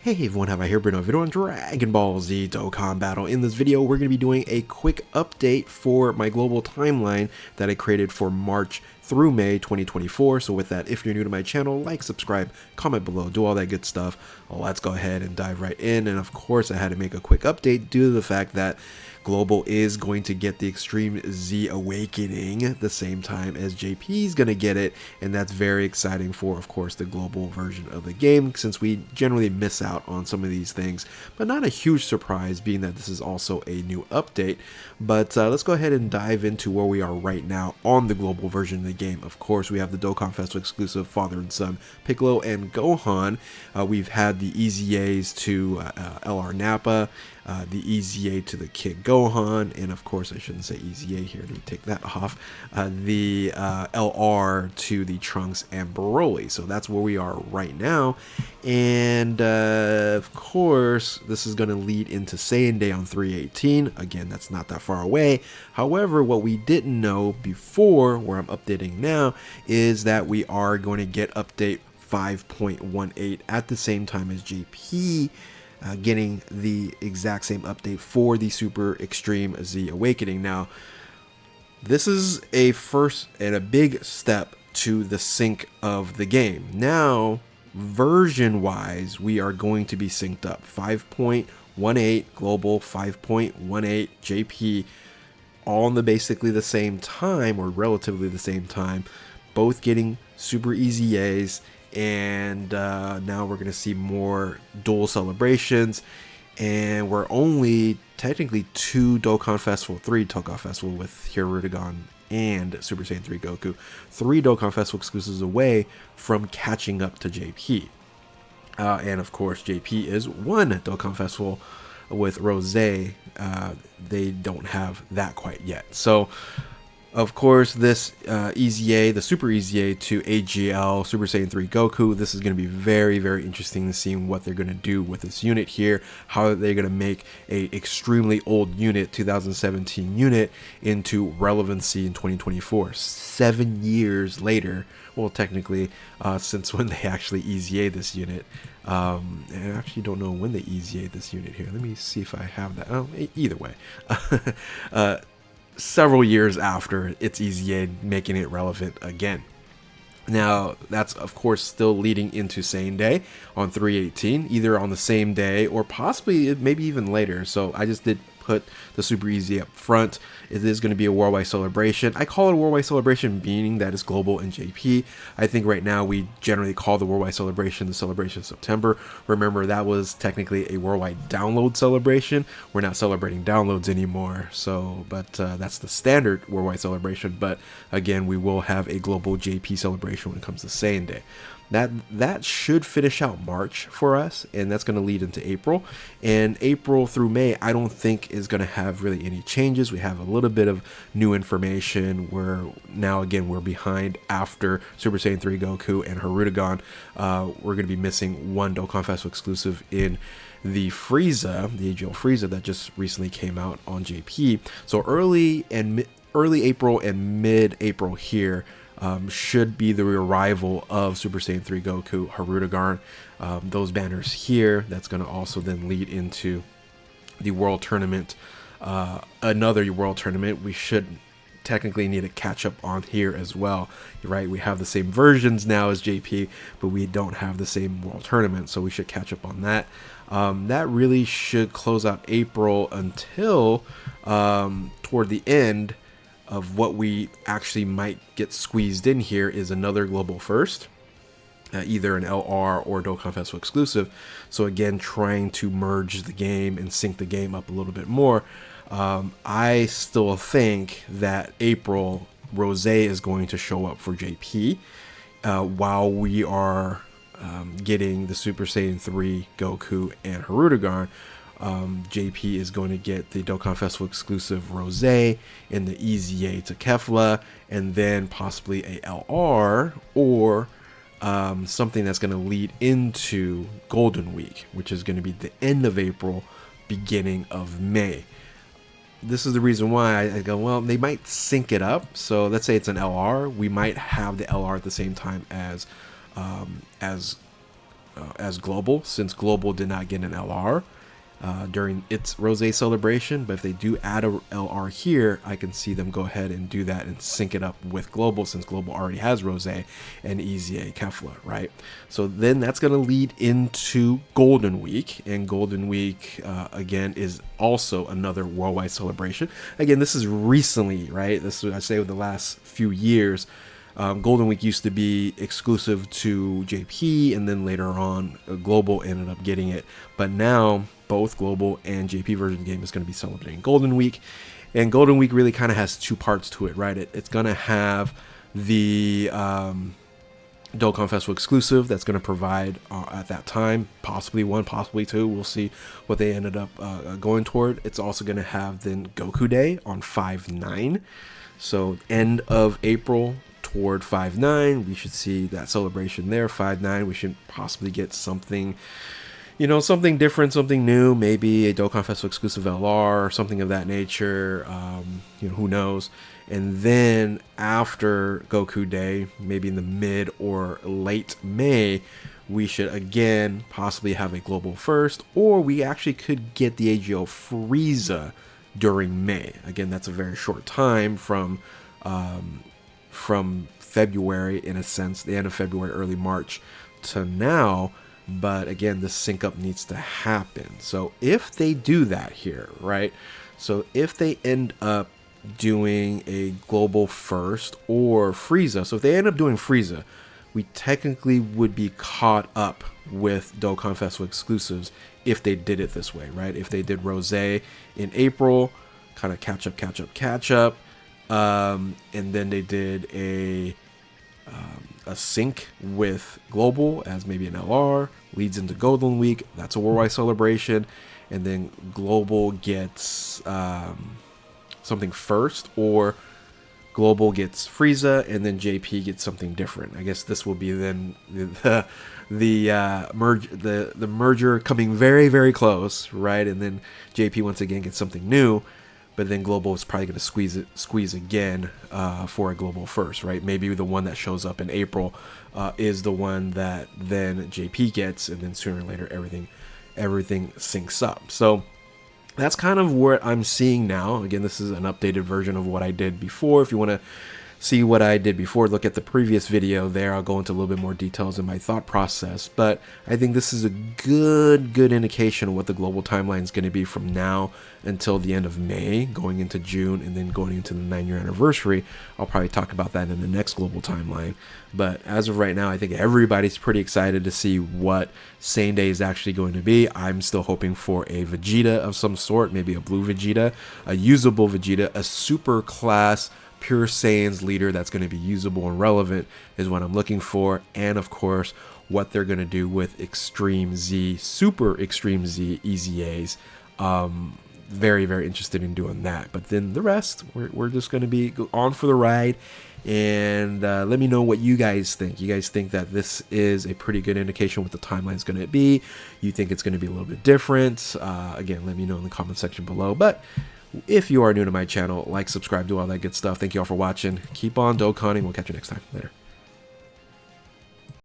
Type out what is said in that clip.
Hey everyone, have I here been a video on Dragon Ball Z Dokkan Battle. In this video, we're going to be doing a quick update for my global timeline that I created for March through May 2024. So with that, if you're new to my channel, like, subscribe, comment below, do all that good stuff. Well, let's go ahead and dive right in. And of course, I had to make a quick update due to the fact that Global is going to get the Extreme Z Awakening at the same time as JP is going to get it, and that's very exciting for, of course, the global version of the game, since we generally miss out on some of these things, but not a huge surprise being that this is also a new update. But let's go ahead and dive into where we are right now on the global version of the game. Of course, we have the Dokkan Festival exclusive father and son Piccolo and Gohan. We've had the EZAs to LR Nappa, the EZA to the Kid Gohan, and of course I shouldn't say EZA here, let me take that off, the LR to the Trunks and Broly. So that's where we are right now, and of course this is going to lead into Saiyan Day on 3/18. Again, that's not that far away. However, what we didn't know before, where I'm updating now, is that we are going to get update 5.18 at the same time as JP, getting the exact same update for the Super Extreme Z Awakening. Now, this is a first and a big step to the sync of the game. Now, version-wise, we are going to be synced up. 5.18 global, 5.18 JP, all in basically the same time, or relatively the same time, both getting Super EZAs. And now we're going to see more dual celebrations, and we're only technically 2 Dokkan Festival, 3 Dokkan Festival with Hirudegan and Super Saiyan 3 Goku, 3 Dokkan Festival exclusives away from catching up to JP. And of course, JP is 1 Dokkan Festival with Rose. They don't have that quite yet. So of course, this EZA, the Super EZA to AGL, Super Saiyan 3 Goku, this is going to be very, very interesting to see what they're going to do with this unit here, how they're going to make a extremely old unit, 2017 unit, into relevancy in 2024. 7 years later, well, technically, since when they actually EZA this unit. And I actually don't know when they EZA this unit here. Let me see if I have that. Oh, either way. Several years after it's EZA, making it relevant again. Now, that's of course still leading into Saiyan Day on 3/18, either on the same day or possibly maybe even later. So I just did put the Super EZA up front. It is going to be a worldwide celebration. I call it a worldwide celebration, meaning that it's global and JP. I think right now we generally call the worldwide celebration the celebration of September. Remember, that was technically a worldwide download celebration. We're not celebrating downloads anymore. So, but that's the standard worldwide celebration. But again, we will have a global JP celebration when it comes to Saiyan Day. That should finish out March for us, and that's going to lead into April. And April through May, I don't think is going to have really any changes. We have a little bit of new information where now again we're behind after Super Saiyan 3 Goku and Hirudegan. We're going to be missing 1 Dokkan Festival exclusive in the Frieza, the AGL Frieza that just recently came out on JP. So early April and mid-April here should be the arrival of Super Saiyan 3 Goku, Hirudegan, those banners here. That's going to also then lead into the World Tournament, another World Tournament. We should technically need to catch up on here as well, right? We have the same versions now as JP, but we don't have the same World Tournament, so we should catch up on that. That really should close out April until toward the end of what we actually might get squeezed in here is another global first, either an LR or Dokkan Festival exclusive. So again, trying to merge the game and sync the game up a little bit more. I still think that April Rose is going to show up for JP while we are getting the Super Saiyan 3 Goku and Hirudegan. JP is going to get the Dokkan Festival exclusive Rose and the EZA to Kefla, and then possibly a LR or something that's going to lead into Golden Week, which is going to be the end of April, beginning of May. This is the reason why I go, well, they might sync it up. So let's say it's an LR, we might have the LR at the same time as as global, since global did not get an LR during its Rosé celebration. But if they do add a LR here, I can see them go ahead and do that and sync it up with global, since global already has Rosé and EZA Kefla, right? So then that's going to lead into Golden Week, and Golden Week again is also another worldwide celebration. Again, this is recently, right? This is, I say, over the last few years. Golden Week used to be exclusive to JP, and then later on Global ended up getting it. But now both Global and JP version of the game is going to be celebrating Golden Week. And Golden Week really kind of has two parts to it, right? It's going to have the Dokkan Festival exclusive that's going to provide at that time, possibly one, possibly two. We'll see what they ended up going toward. It's also going to have then Goku Day on 5/9. So end of April toward 5/9, we should see that celebration there. 5/9, we should possibly get something, you know, something different, something new, maybe a Dokkan Festival exclusive LR or something of that nature. You know, who knows? And then after Goku Day, maybe in the mid or late May, we should again possibly have a global first, or we actually could get the AGO Frieza during May. Again, that's a very short time from February, in a sense, the end of February, early March to now. But again, the sync up needs to happen. So if they do that here, right? So if they end up doing a global first or Frieza, so if they end up doing Frieza, we technically would be caught up with Dokkan Festival exclusives if they did it this way, right? If they did Rosé in April, kind of catch up, and then they did a sync with Global as maybe an LR, leads into Golden Week, that's a worldwide celebration, and then Global gets something first, or Global gets Frieza, and then JP gets something different. I guess this will be then the merger coming very, very close, right? And then JP once again gets something new. But then Global is probably going to squeeze again for a global first, right? Maybe the one that shows up in April is the one that then JP gets, and then sooner or later everything syncs up. So that's kind of what I'm seeing now. Again, this is an updated version of what I did before. If you want to see what I did before, look at the previous video there. I'll go into a little bit more details in my thought process, but I think this is a good indication of what the global timeline is going to be from now until the end of May, going into June, and then going into the 9-year anniversary. I'll probably talk about that in the next global timeline, but as of right now, I think everybody's pretty excited to see what Same Day is actually going to be. I'm still hoping for a Vegeta of some sort, maybe a blue Vegeta, a usable Vegeta, a super class Pure Saiyan's leader that's going to be usable and relevant is what I'm looking for. And of course, what they're going to do with Extreme Z, Super Extreme Z EZAs. Very, very interested in doing that. But then the rest, we're just going to be on for the ride. And let me know what you guys think. You guys think that this is a pretty good indication what the timeline is going to be? You think it's going to be a little bit different? Again, let me know in the comment section below. But if you are new to my channel, like, subscribe, do all that good stuff. Thank you all for watching. Keep on Dokkaning. We'll catch you next time. Later.